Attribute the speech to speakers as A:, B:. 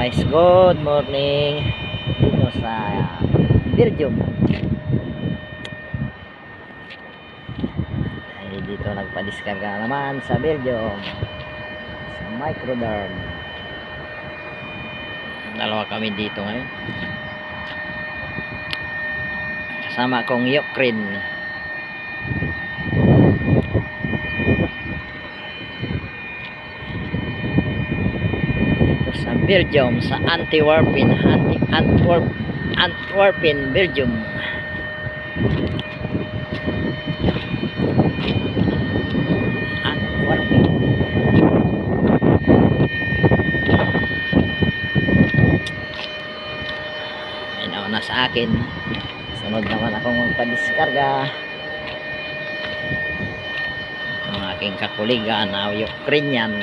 A: guys, good morning dito sa Belgium. Ay, dito nagpa-discarga naman sa Belgium sa Microderm. Dalawa kami dito ngayon, kasama kong Ukraine. Sa Belgium, sa Antwerpen, Belgium. Antwerpen. May nauna sa akin. Sunod naman akong magpa-discarga. Ang aking kakuliga na Ukrainian.